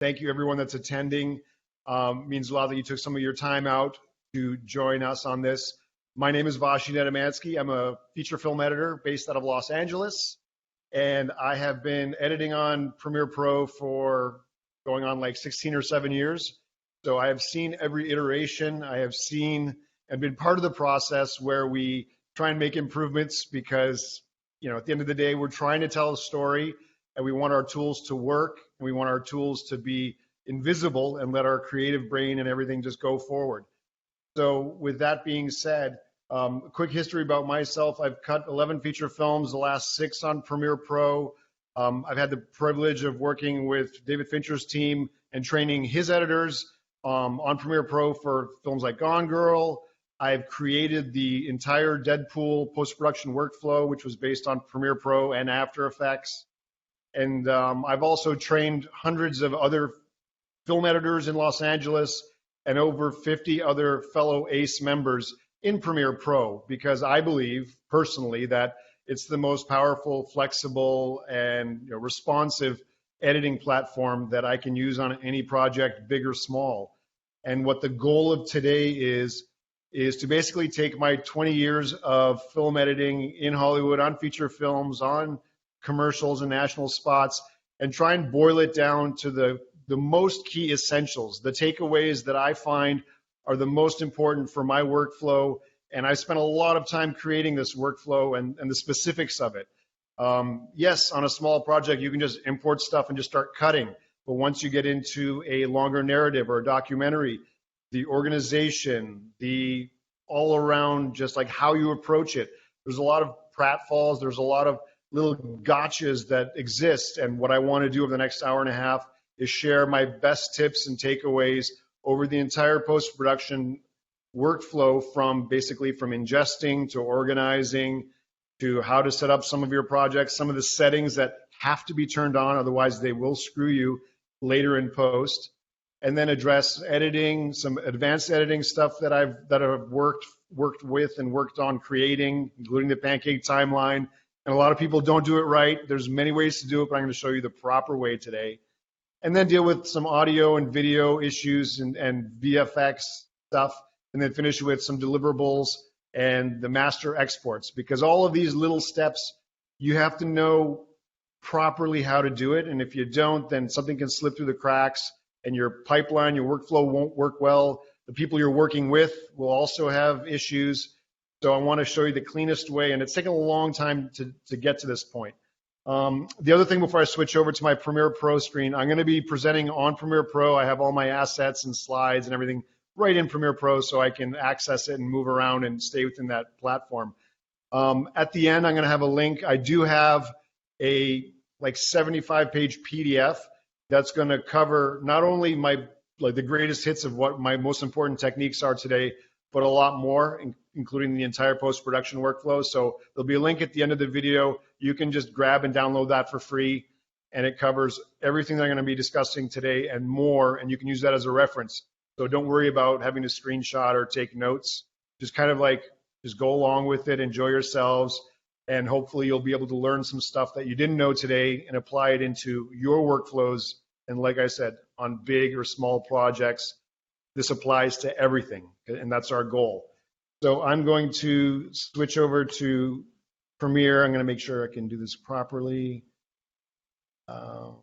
thank you everyone that's attending. Means a lot that you took some of your time out to join us on this. My name is Vashi Nedomansky. I'm a feature film editor based out of Los Angeles, and I have been editing on Premiere Pro for going on like 16 or 7 years. So I have seen every iteration. I have seen and been part of the process where we try and make improvements because, at the end of the day, we're trying to tell a story and we want our tools to work and we want our tools to be invisible and let our creative brain and everything just go forward. So with that being said, a quick history about myself. I've cut 11 feature films, the last 6 on Premiere Pro. I've had the privilege of working with David Fincher's team and training his editors on Premiere Pro for films like Gone Girl. I've created the entire Deadpool post-production workflow, which was based on Premiere Pro and After Effects. And I've also trained hundreds of other film editors in Los Angeles and over 50 other fellow ACE members in Premiere Pro, because I believe personally that it's the most powerful, flexible, and responsive editing platform that I can use on any project, big or small. And what the goal of today is to basically take my 20 years of film editing in Hollywood on feature films, on commercials and national spots, and try and boil it down to the most key essentials, the takeaways that I find are the most important for my workflow. And I spent a lot of time creating this workflow and the specifics of it. Yes, on a small project, you can just import stuff and just start cutting. But once you get into a longer narrative or a documentary, the organization, the all around, just like how you approach it, there's a lot of pratfalls, there's a lot of little gotchas that exist. And what I want to do over the next hour and a half is share my best tips and takeaways over the entire post-production workflow, from ingesting to organizing to how to set up some of your projects, some of the settings that have to be turned on, otherwise they will screw you later in post, and then address editing, some advanced editing stuff that I've worked with and worked on creating, including the pancake timeline. And a lot of people don't do it right. There's many ways to do it, but I'm going to show you the proper way today. And then deal with some audio and video issues and VFX stuff, and then finish with some deliverables and the master exports, because all of these little steps, you have to know properly how to do it. And if you don't, then something can slip through the cracks and your pipeline, your workflow won't work well. The people you're working with will also have issues. So I want to show you the cleanest way, and it's taken a long time to get to this point. The other thing before I switch over to my Premiere Pro screen, I'm going to be presenting on Premiere Pro. I have all my assets and slides and everything right in Premiere Pro so I can access it and move around and stay within that platform. At the end, I'm going to have a link. I do have a 75-page PDF that's going to cover not only the greatest hits of what my most important techniques are today, but a lot more, including the entire post-production workflow. So there'll be a link at the end of the video. You can just grab and download that for free, and it covers everything that I'm going to be discussing today and more, and you can use that as a reference. So don't worry about having to screenshot or take notes. Just just go along with it, enjoy yourselves, and hopefully you'll be able to learn some stuff that you didn't know today and apply it into your workflows. And like I said, on big or small projects, this applies to everything, and that's our goal. So I'm going to switch over to Premiere. I'm going to make sure I can do this properly. And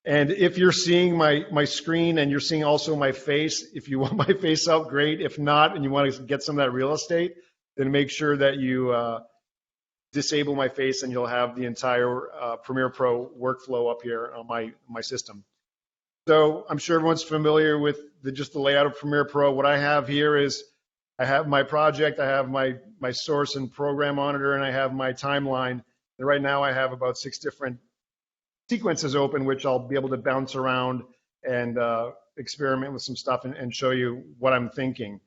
if you're seeing my screen and you're seeing also my face, if you want my face up, great. If not, and you want to get some of that real estate, then make sure that you disable my face, and you'll have the entire Premiere Pro workflow up here on my system. So I'm sure everyone's familiar with just the layout of Premiere Pro. What I have here is I have my project, I have my source and program monitor, and I have my timeline. And right now I have about 6 different sequences open, which I'll be able to bounce around and experiment with some stuff and show you what I'm thinking.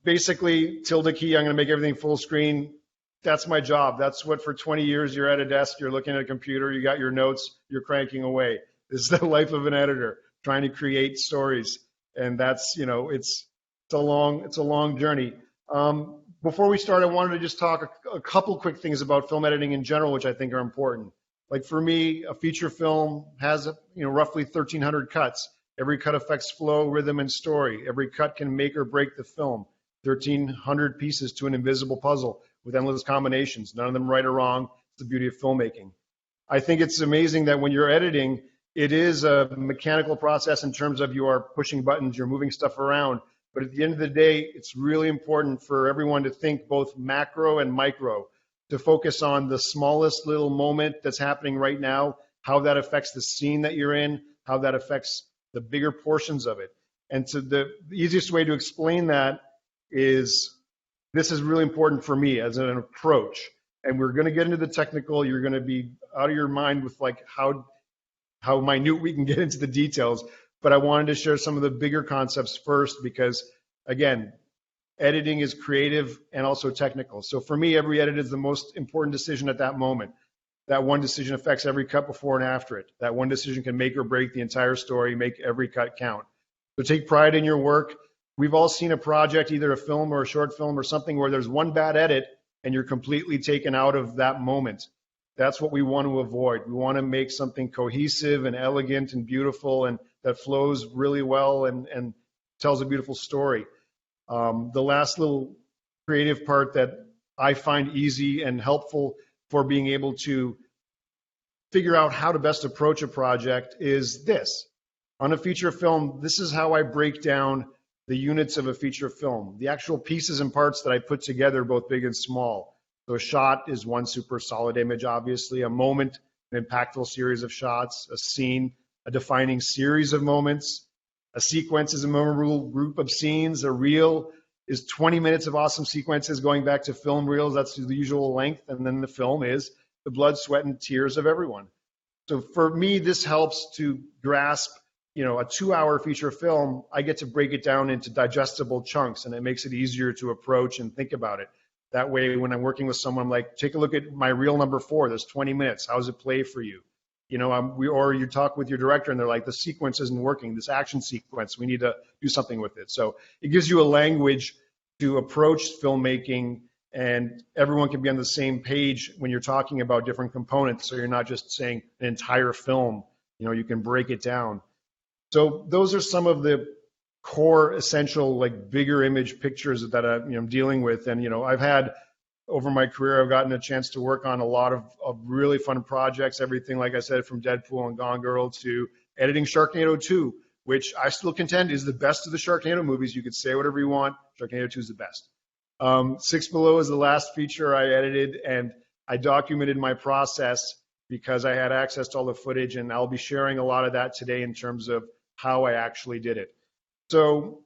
Basically, tilde key, I'm going to make everything full screen. That's my job. That's what for 20 years you're at a desk, you're looking at a computer, you got your notes, you're cranking away. This is the life of an editor, trying to create stories. And that's, it's a long journey. Before we start, I wanted to just talk a couple quick things about film editing in general, which I think are important. Like for me, a feature film has, roughly 1,300 cuts. Every cut affects flow, rhythm, and story. Every cut can make or break the film. 1,300 pieces to an invisible puzzle with endless combinations. None of them right or wrong. It's the beauty of filmmaking. I think it's amazing that when you're editing, it is a mechanical process in terms of you are pushing buttons, you're moving stuff around. But at the end of the day, it's really important for everyone to think both macro and micro, to focus on the smallest little moment that's happening right now, how that affects the scene that you're in, how that affects the bigger portions of it. And so the easiest way to explain that is, this is really important for me as an approach. And we're going to get into the technical. You're going to be out of your mind with like how minute we can get into the details. But I wanted to share some of the bigger concepts first because, again, editing is creative and also technical. So for me, every edit is the most important decision at that moment. That one decision affects every cut before and after it. That one decision can make or break the entire story, make every cut count. So take pride in your work. We've all seen a project, either a film or a short film or something, where there's one bad edit and you're completely taken out of that moment. That's what we want to avoid. We want to make something cohesive and elegant and beautiful and that flows really well and tells a beautiful story. The last little creative part that I find easy and helpful for being able to figure out how to best approach a project is this. On a feature film, this is how I break down the units of a feature film, the actual pieces and parts that I put together, both big and small. So a shot is one super solid image, obviously, a moment, an impactful series of shots, a scene, a defining series of moments, a sequence is a memorable group of scenes, a reel is 20 minutes of awesome sequences going back to film reels, that's the usual length, and then the film is the blood, sweat, and tears of everyone. So for me, this helps to grasp, a 2-hour feature film. I get to break it down into digestible chunks, and it makes it easier to approach and think about it. That way, when I'm working with someone, I'm like, take a look at my reel number 4. There's 20 minutes. How does it play for you? Or you talk with your director, and they're like, the sequence isn't working. This action sequence, we need to do something with it. So it gives you a language to approach filmmaking, and everyone can be on the same page when you're talking about different components. So you're not just saying an entire film. You can break it down. So those are some of the core essential, like bigger image pictures that I'm dealing with. And I've had over my career, I've gotten a chance to work on a lot of really fun projects. Everything, like I said, from Deadpool and Gone Girl to editing Sharknado 2, which I still contend is the best of the Sharknado movies. You could say whatever you want. Sharknado 2 is the best. Six Below is the last feature I edited, and I documented my process because I had access to all the footage, and I'll be sharing a lot of that today in terms of how I actually did it. So,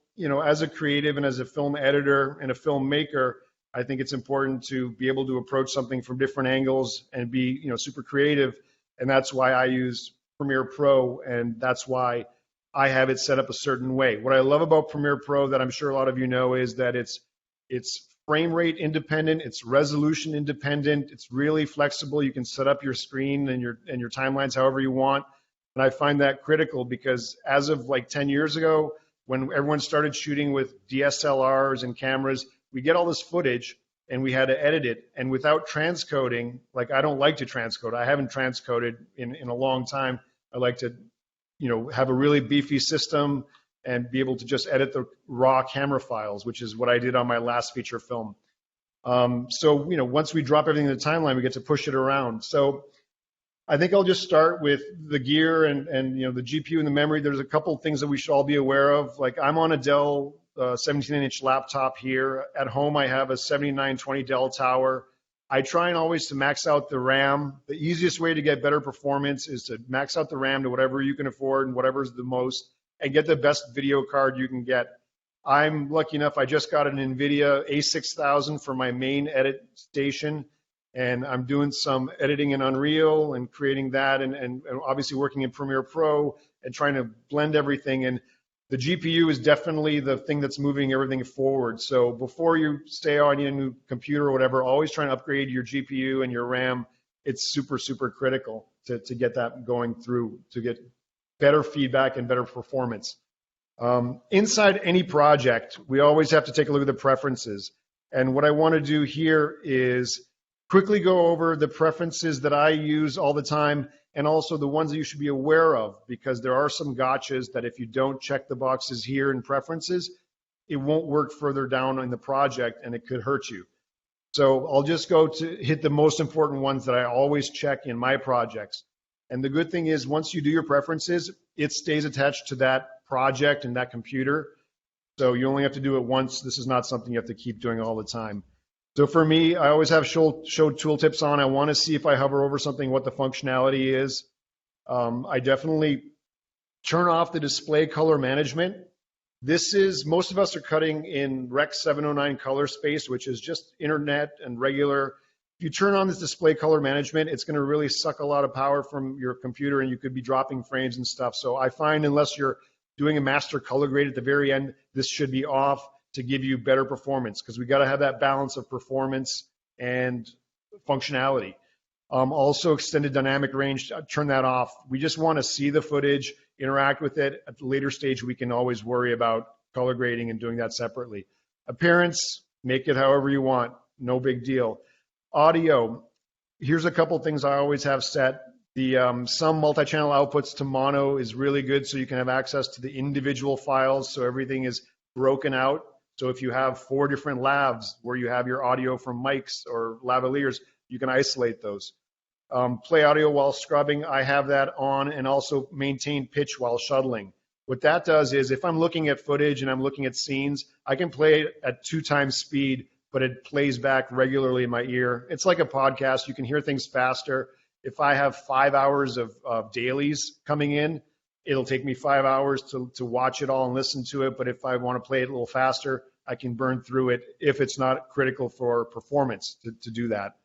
as a creative and as a film editor and a filmmaker, I think it's important to be able to approach something from different angles and be, super creative. And that's why I use Premiere Pro, and that's why I have it set up a certain way. What I love about Premiere Pro that I'm sure a lot of you know is that it's frame rate independent, it's resolution independent, it's really flexible. You can set up your screen and your timelines however you want. And I find that critical because as of like 10 years ago, when everyone started shooting with DSLRs and cameras, we get all this footage and we had to edit it. And without transcoding, like I don't like to transcode. I haven't transcoded in a long time. I like to, have a really beefy system and be able to just edit the raw camera files, which is what I did on my last feature film. So, once we drop everything in the timeline, we get to push it around. So I think I'll just start with the gear and the GPU and the memory. There's a couple of things that we should all be aware of. Like I'm on a Dell 17-inch laptop here. At home, I have a 7920 Dell Tower. I try and always to max out the RAM. The easiest way to get better performance is to max out the RAM to whatever you can afford and whatever's the most, and get the best video card you can get. I'm lucky enough, I just got an NVIDIA A6000 for my main edit station, and I'm doing some editing in Unreal and creating that, and obviously working in Premiere Pro and trying to blend everything. And the GPU is definitely the thing that's moving everything forward. So before you say, oh, I need a new computer or whatever, always try and upgrade your GPU and your RAM. It's super, super critical to get that going through, to get better feedback and better performance. Inside any project, we always have to take a look at the preferences. And what I want to do here is quickly go over the preferences that I use all the time and also the ones that you should be aware of, because there are some gotchas that if you don't check the boxes here in preferences, it won't work further down in the project and it could hurt you. So I'll just go to hit the most important ones that I always check in my projects. And the good thing is once you do your preferences, it stays attached to that project and that computer. So you only have to do it once. This is not something you have to keep doing all the time. So for me, I always have show tooltips on. I want to see if I hover over something, what the functionality is. I definitely turn off the display color management. This is, most of us are cutting in Rec 709 color space, which is just internet and regular. If you turn on this display color management, it's going to really suck a lot of power from your computer and you could be dropping frames and stuff. So I find unless you're doing a master color grade at the very end, this should be off to give you better performance, because we got to have that balance of performance and functionality. Also extended dynamic range, turn that off. We just want to see the footage, interact with it. At the later stage, we can always worry about color grading and doing that separately. Appearance, make it however you want, no big deal. Audio, here's a couple things I always have set. The some multi-channel outputs to mono is really good, so you can have access to the individual files, so everything is broken out. So if you have 4 different lavs where you have your audio from mics or lavaliers, you can isolate those. Play audio while scrubbing, I have that on, and also maintain pitch while shuttling. What that does is if I'm looking at footage and I'm looking at scenes, I can play it at 2 times speed, but it plays back regularly in my ear. It's like a podcast. You can hear things faster. If I have 5 hours of dailies coming in, it'll take me 5 hours to watch it all and listen to it. But if I want to play it a little faster, I can burn through it if it's not critical for performance to do that.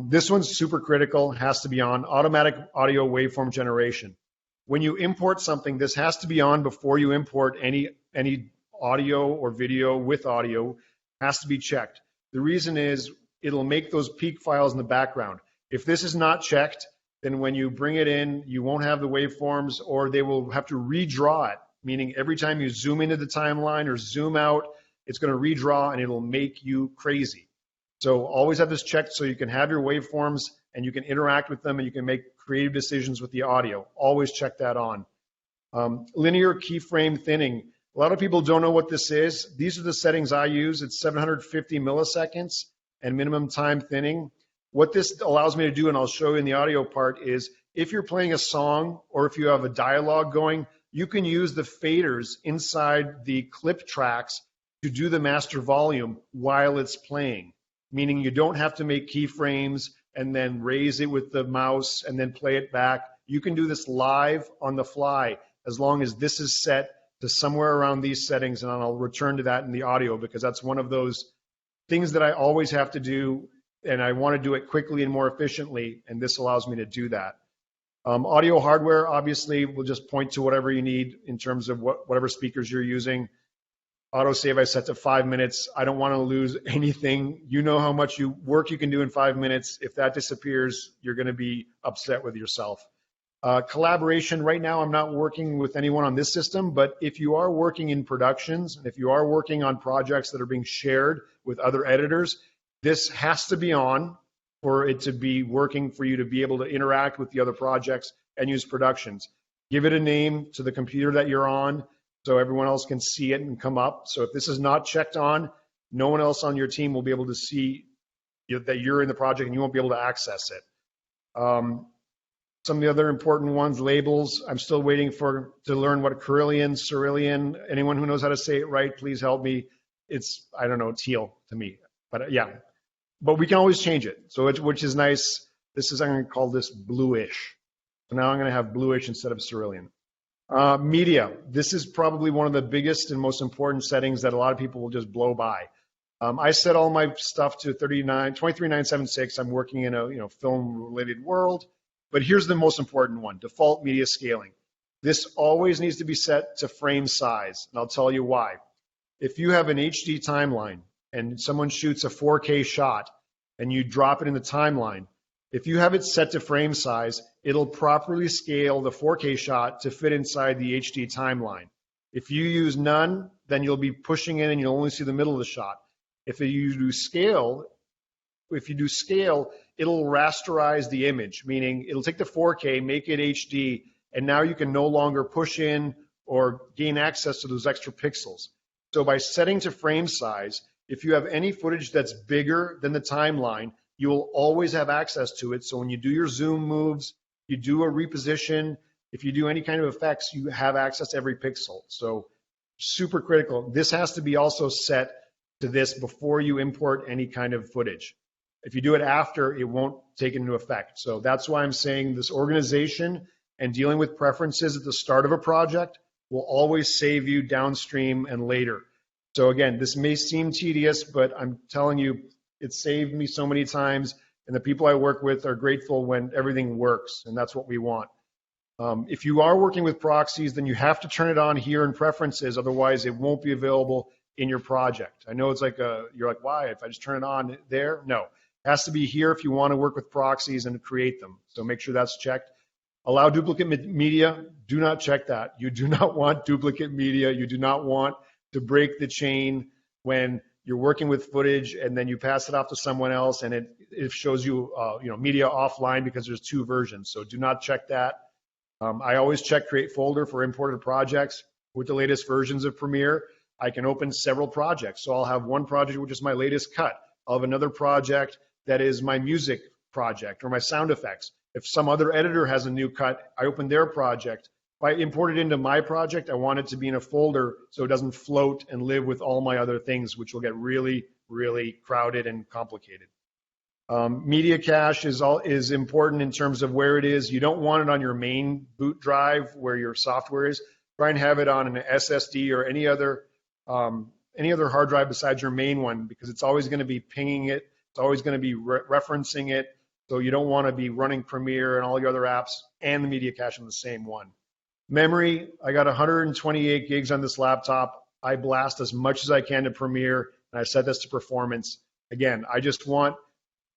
This one's super critical, has to be on. Automatic audio waveform generation. When you import something, this has to be on before you import any audio or video with audio, has to be checked. The reason is it'll make those peak files in the background. If this is not checked, then when you bring it in, you won't have the waveforms, or they will have to redraw it, meaning every time you zoom into the timeline or zoom out, it's going to redraw and it'll make you crazy. So always have this checked so you can have your waveforms and you can interact with them and you can make creative decisions with the audio. Always check that on. Linear keyframe thinning. A lot of people don't know what this is. These are the settings I use. It's 750 milliseconds and minimum time thinning. What this allows me to do, and I'll show you in the audio part, is if you're playing a song or if you have a dialogue going, you can use the faders inside the clip tracks to do the master volume while it's playing, meaning you don't have to make keyframes and then raise it with the mouse and then play it back. You can do this live on the fly as long as this is set to somewhere around these settings, and I'll return to that in the audio because that's one of those things that I always have to do, and I want to do it quickly and more efficiently, and this allows me to do that. Audio hardware, obviously, will just point to whatever you need in terms of whatever speakers you're using. Autosave I set to 5 minutes. I don't want to lose anything. You know how much work you can do in 5 minutes. If that disappears, you're going to be upset with yourself. Collaboration, right now I'm not working with anyone on this system, but if you are working in productions, and if you are working on projects that are being shared with other editors, this has to be on for it to be working for you to be able to interact with the other projects and use productions. Give it a name to the computer that you're on so everyone else can see it and come up. So if this is not checked on, no one else on your team will be able to see that you're in the project and you won't be able to access it. Some of the other important ones, labels, I'm still waiting to learn what Cyrillian, anyone who knows how to say it right, please help me. It's, I don't know, teal to me, but yeah. But we can always change it, so which is nice. I'm going to call this bluish. So now I'm going to have bluish instead of Cyrillian. Media, this is probably one of the biggest and most important settings that a lot of people will just blow by. I set all my stuff to 23976. I'm working in a film-related world. But here's the most important one, default media scaling. This always needs to be set to frame size, and I'll tell you why. If you have an HD timeline and someone shoots a 4K shot and you drop it in the timeline, if you have it set to frame size, it'll properly scale the 4K shot to fit inside the HD timeline. If you use none, then you'll be pushing in and you'll only see the middle of the shot. If you do scale, if you do scale, it'll rasterize the image, meaning it'll take the 4K, make it HD, and now you can no longer push in or gain access to those extra pixels. So by setting to frame size, if you have any footage that's bigger than the timeline, you will always have access to it. So when you do your zoom moves, you do a reposition, if you do any kind of effects, you have access to every pixel. So super critical. This has to be also set to this before you import any kind of footage. If you do it after, it won't take into effect. So that's why I'm saying this organization and dealing with preferences at the start of a project will always save you downstream and later. So again, this may seem tedious, but I'm telling you, it saved me so many times, and the people I work with are grateful when everything works, and that's what we want. If you are working with proxies, then you have to turn it on here in preferences, otherwise it won't be available in your project. I know it's like you're like, why? If I just turn it on there? No, it has to be here if you want to work with proxies and create them. So make sure that's checked. Allow duplicate media. Do not check that. You do not want duplicate media. You do not want to break the chain when you're working with footage and then you pass it off to someone else and it shows you, media offline because there's two versions. So do not check that. I always check create folder for imported projects. With the latest versions of Premiere, I can open several projects. So I'll have one project which is my latest cut. I'll have another project that is my music project or my sound effects. If some other editor has a new cut, I open their project. If I import it into my project, I want it to be in a folder so it doesn't float and live with all my other things, which will get really, really crowded and complicated. Media cache is important in terms of where it is. You don't want it on your main boot drive where your software is. Try and have it on an SSD or any other hard drive besides your main one, because it's always going to be pinging it. It's always going to be referencing it. So you don't want to be running Premiere and all your other apps and the media cache on the same one. Memory, I got 128 gigs on this laptop. I blast as much as I can to Premiere, and I set this to performance. Again, I just want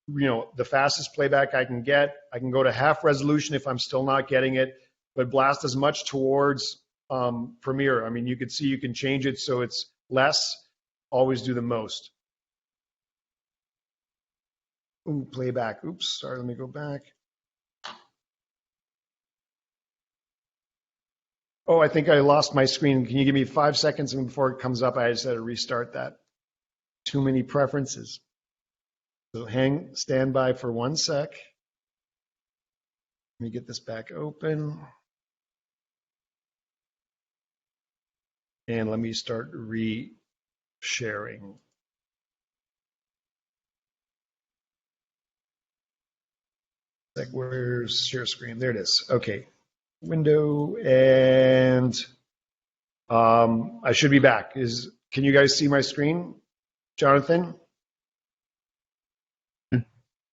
the fastest playback I can get. I can go to half resolution if I'm still not getting it, but blast as much towards Premiere. I mean, you can see you can change it so it's less. Always do the most. Ooh, playback. Oops, sorry, let me go back. Oh, I think I lost my screen. Can you give me 5 seconds before it comes up? I just had to restart that. Too many preferences. So stand by for 1 sec. Let me get this back open. And let me start re-sharing. Like, where's share screen? There it is. Okay. Window, and I should be back. Can you guys see my screen, Jonathan?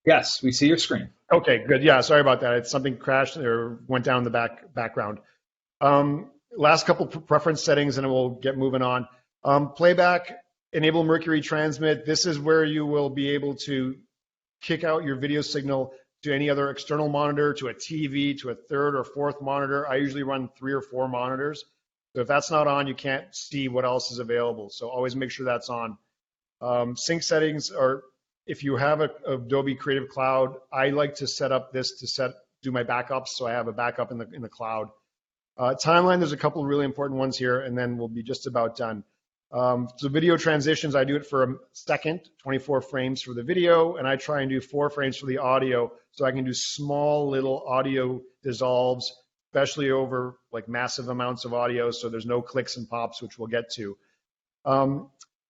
Yes, we see your screen. Okay, good. Yeah, sorry about that. Something crashed or went down the background. Last couple preference settings, and then we'll get moving on. Playback, enable Mercury transmit. This is where you will be able to kick out your video signal to any other external monitor, to a TV, to a third or fourth monitor. I usually run 3 or 4 monitors. So if that's not on, you can't see what else is available. So always make sure that's on. Sync settings are, if you have a Adobe Creative Cloud, I like to set up this to do my backups, so I have a backup in the cloud. Timeline, there's a couple of really important ones here, and then we'll be just about done. So video transitions, I do it for a second, 24 frames for the video, and I try and do 4 frames for the audio, so I can do small little audio dissolves, especially over like massive amounts of audio, so there's no clicks and pops, which we'll get to.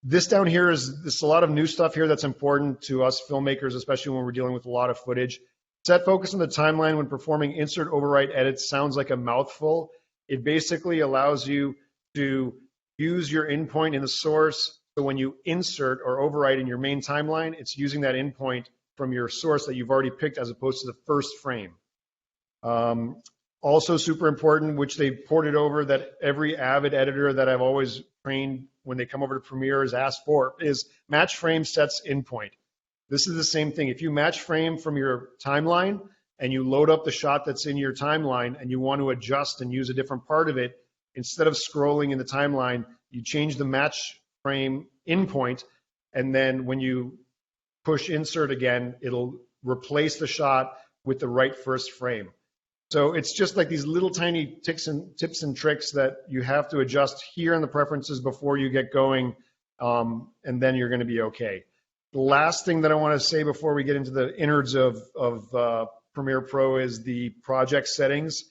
This down here there's a lot of new stuff here that's important to us filmmakers, especially when we're dealing with a lot of footage. Set focus on the timeline when performing insert overwrite edits. Sounds like a mouthful. It basically allows you to use your endpoint in the source. So when you insert or overwrite in your main timeline, it's using that endpoint from your source that you've already picked as opposed to the first frame. Also super important, which they ported over, that every Avid editor that I've always trained when they come over to Premiere is asked for, is match frame sets endpoint. This is the same thing. If you match frame from your timeline and you load up the shot that's in your timeline and you want to adjust and use a different part of it, instead of scrolling in the timeline, you change the match frame endpoint, and then when you push insert again, it'll replace the shot with the right first frame. So it's just like these little tiny tips and tricks that you have to adjust here in the preferences before you get going, and then you're going to be okay. The last thing that I want to say before we get into the innards of Premiere Pro is the project settings.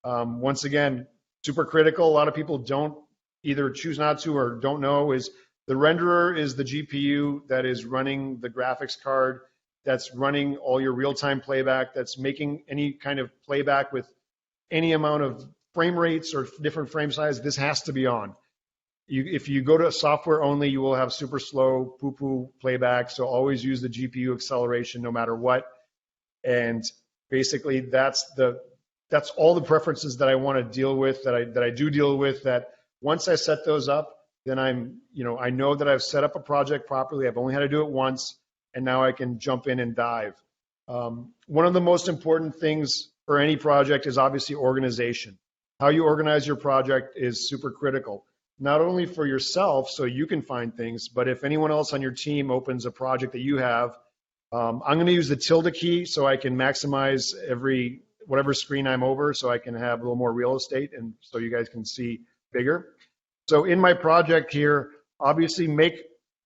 Once again, super critical. A lot of people don't either choose not to or don't know is the renderer is the GPU that is running the graphics card, that's running all your real-time playback, that's making any kind of playback with any amount of frame rates or different frame size. This has to be on. If you go to software only, you will have super slow poo-poo playback. So always use the GPU acceleration no matter what. And basically that's all the preferences that I want to deal with, that I do deal with, that once I set those up, then I know that I've set up a project properly. I've only had to do it once, and now I can jump in and dive. One of the most important things for any project is obviously organization. How you organize your project is super critical, not only for yourself so you can find things, but if anyone else on your team opens a project that you have, I'm going to use the tilde key so I can maximize whatever screen I'm over, so I can have a little more real estate and so you guys can see bigger. So in my project here, obviously make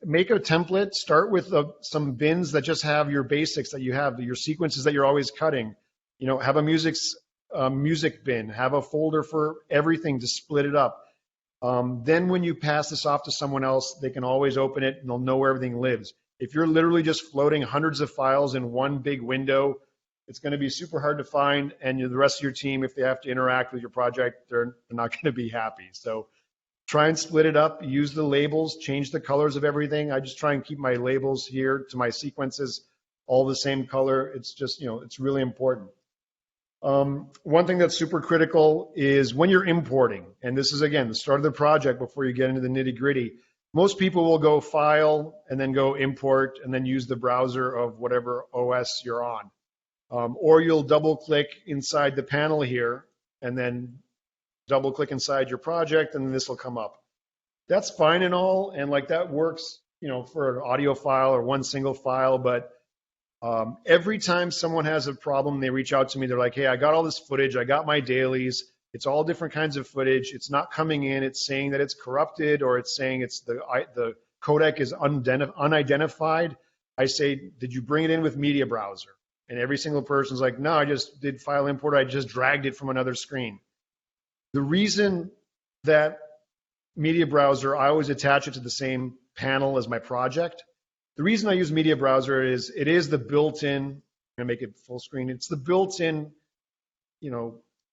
a template, start with some bins that just have your basics that you have, your sequences that you're always cutting. Have a music bin, have a folder for everything to split it up. Then when you pass this off to someone else, they can always open it and they'll know where everything lives. If you're literally just floating hundreds of files in one big window, it's going to be super hard to find, and the rest of your team, if they have to interact with your project, they're not going to be happy. So try and split it up, use the labels, change the colors of everything. I just try and keep my labels here to my sequences all the same color. It's just, it's really important. One thing that's super critical is when you're importing, and this is, again, the start of the project before you get into the nitty gritty, most people will go file and then go import and then use the browser of whatever OS you're on. Or you'll double click inside the panel here and then double click inside your project and then this will come up. That's fine and all, and like that works, for an audio file or one single file, but every time someone has a problem, they reach out to me, they're like, hey, I got all this footage, I got my dailies, it's all different kinds of footage, it's not coming in, it's saying that it's corrupted, or it's saying it's the codec is unidentified. I say, did you bring it in with Media Browser? And every single person's like, no, I just did file import, I just dragged it from another screen. The reason that Media Browser, I always attach it to the same panel as my project. The reason I use Media Browser is it is the built-in, I'm gonna make it full screen, it's the built-in,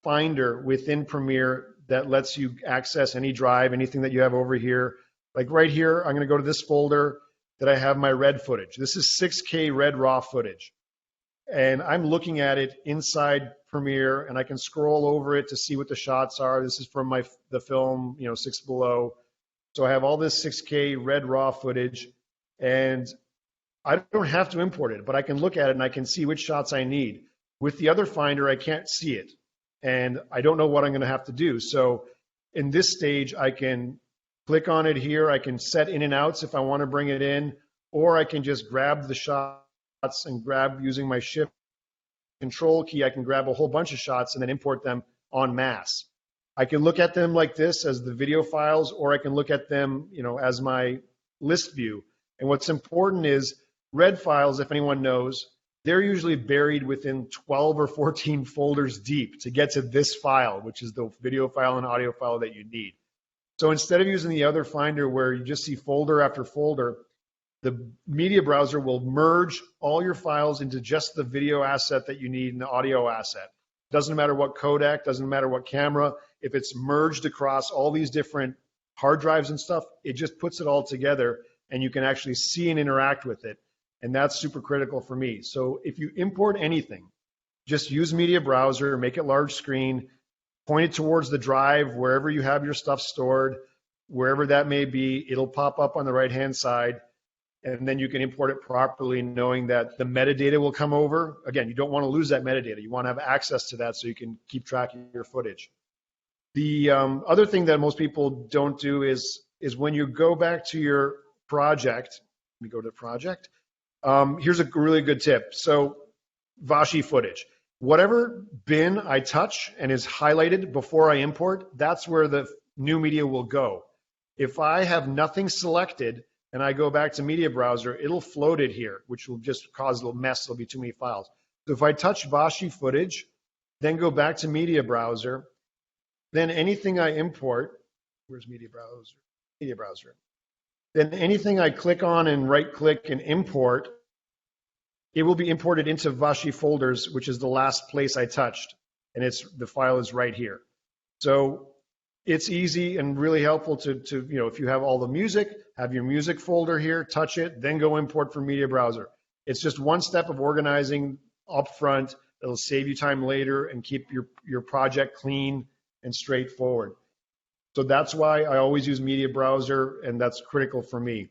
finder within Premiere that lets you access any drive, anything that you have over here. Like right here, I'm gonna go to this folder that I have my red footage. This is 6K red raw footage. And I'm looking at it inside Premiere, and I can scroll over it to see what the shots are. This is from the film, 6 Below. So I have all this 6K red raw footage, and I don't have to import it, but I can look at it and I can see which shots I need. With the other finder, I can't see it, and I don't know what I'm going to have to do. So in this stage, I can click on it here. I can set in and outs if I want to bring it in, or I can just grab the shots and grab using my shift control key. I can grab a whole bunch of shots and then import them en masse. I can look at them like this as the video files, or I can look at them, as my list view. And what's important is red files, if anyone knows, they're usually buried within 12 or 14 folders deep to get to this file, which is the video file and audio file that you need. So instead of using the other finder where you just see folder after folder, the Media Browser will merge all your files into just the video asset that you need and the audio asset. Doesn't matter what codec, doesn't matter what camera. If it's merged across all these different hard drives and stuff, it just puts it all together and you can actually see and interact with it. And that's super critical for me. So if you import anything, just use Media Browser, make it large screen, point it towards the drive, wherever you have your stuff stored, wherever that may be, it'll pop up on the right-hand side. And then you can import it properly, knowing that the metadata will come over. Again, you don't want to lose that metadata. You want to have access to that so you can keep track of your footage. The other thing that most people don't do is when you go back to your project, let me go to project, Here's a really good tip. So Vashi footage. Whatever bin I touch and is highlighted before I import, that's where the new media will go. If I have nothing selected and I go back to Media Browser, it'll float it here, which will just cause a little mess. There'll be too many files. So if I touch Vashi footage, then go back to Media Browser, then anything I import, where's Media Browser? Media Browser. Then anything I click on and right-click and import, it will be imported into Vashi folders, which is the last place I touched, and the file is right here. So it's easy and really helpful to if you have all the music, have your music folder here, touch it, then go import from Media Browser. It's just one step of organizing upfront that'll save you time later and keep your project clean and straightforward. So that's why I always use Media Browser, and that's critical for me.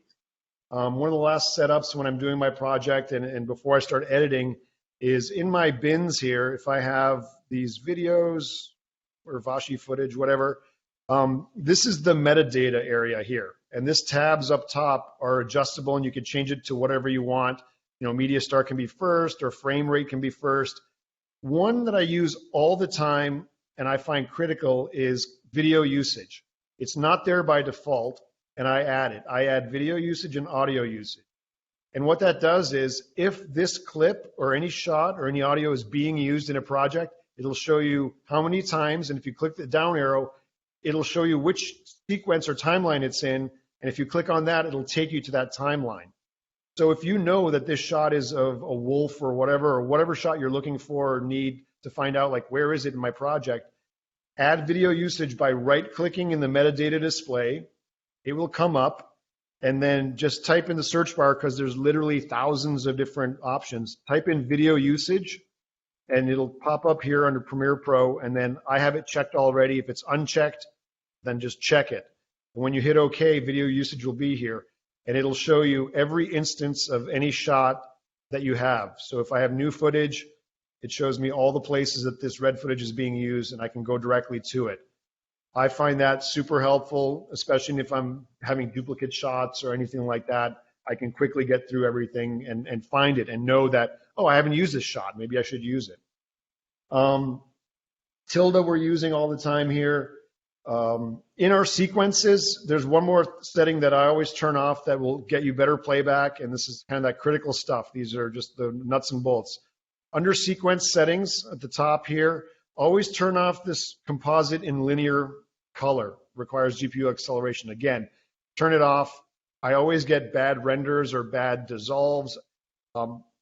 One of the last setups when I'm doing my project and before I start editing is in my bins here, if I have these videos or Vashi footage, whatever, this is the metadata area here. And this tabs up top are adjustable and you can change it to whatever you want. Media start can be first or frame rate can be first. One that I use all the time and I find critical is video usage. It's not there by default. And I add it. I add video usage and audio usage. And what that does is if this clip or any shot or any audio is being used in a project, it'll show you how many times, and if you click the down arrow, it'll show you which sequence or timeline it's in, and if you click on that, it'll take you to that timeline. So if you know that this shot is of a wolf or whatever shot you're looking for or need to find out, like, where is it in my project, add video usage by right-clicking in the metadata display. It will come up, and then just type in the search bar, because there's literally thousands of different options. Type in video usage, and it'll pop up here under Premiere Pro, and then I have it checked already. If it's unchecked, then just check it. And when you hit OK, video usage will be here, and it'll show you every instance of any shot that you have. So if I have new footage, it shows me all the places that this red footage is being used, and I can go directly to it. I find that super helpful, especially if I'm having duplicate shots or anything like that. I can quickly get through everything and find it and know that, oh, I haven't used this shot. Maybe I should use it. Tilde we're using all the time here. In our sequences, there's one more setting that I always turn off that will get you better playback, and this is kind of that critical stuff. These are just the nuts and bolts. Under sequence settings at the top here, always turn off this composite in linear color, requires GPU acceleration. Again, turn it off. I always get bad renders or bad dissolves.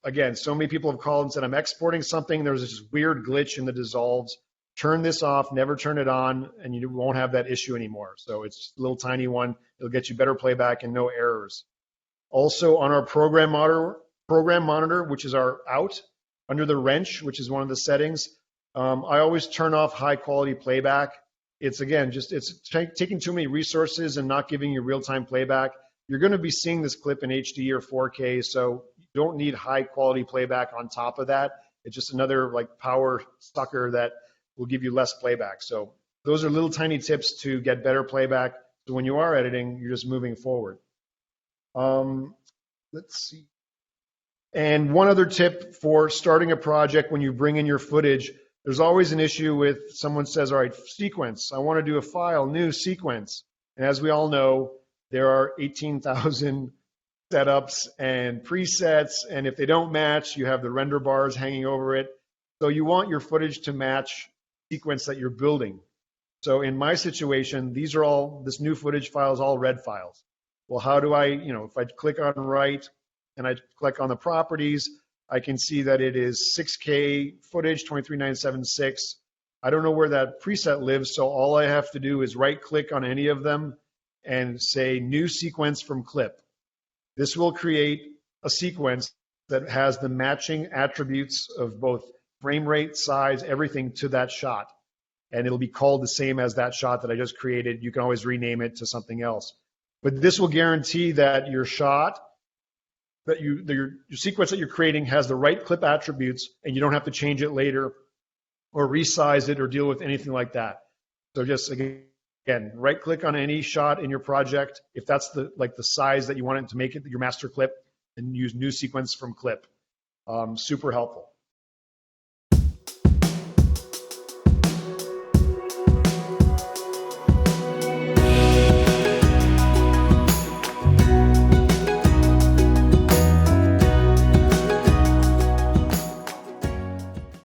Again, so many people have called and said, I'm exporting something, there's this weird glitch in the dissolves. Turn this off, never turn it on, and you won't have that issue anymore. So it's a little tiny one. It'll get you better playback and no errors. Also on our program monitor, which is our out, under the wrench, which is one of the settings, I always turn off high quality playback. It's taking too many resources and not giving you real-time playback. You're going to be seeing this clip in HD or 4K, so you don't need high quality playback on top of that. It's just another like power sucker that will give you less playback. So those are little tiny tips to get better playback. So when you are editing, you're just moving forward. Let's see. And one other tip for starting a project when you bring in your footage, there's always an issue with someone says, all right, sequence, I want to do a file, new sequence. And as we all know, there are 18,000 setups and presets, and if they don't match, you have the render bars hanging over it. So you want your footage to match the sequence that you're building. So in my situation, this new footage file is all red files. Well, how do I, if I click on write and I click on the properties, I can see that it is 6K footage, 23976. I don't know where that preset lives, so all I have to do is right-click on any of them and say new sequence from clip. This will create a sequence that has the matching attributes of both frame rate, size, everything to that shot. And it'll be called the same as that shot that I just created. You can always rename it to something else. But this will guarantee that your shot, that your sequence that you're creating has the right clip attributes, and you don't have to change it later or resize it or deal with anything like that. So just again, right click on any shot in your project. If that's the size that you want it to make it your master clip, and use new sequence from clip. Super helpful.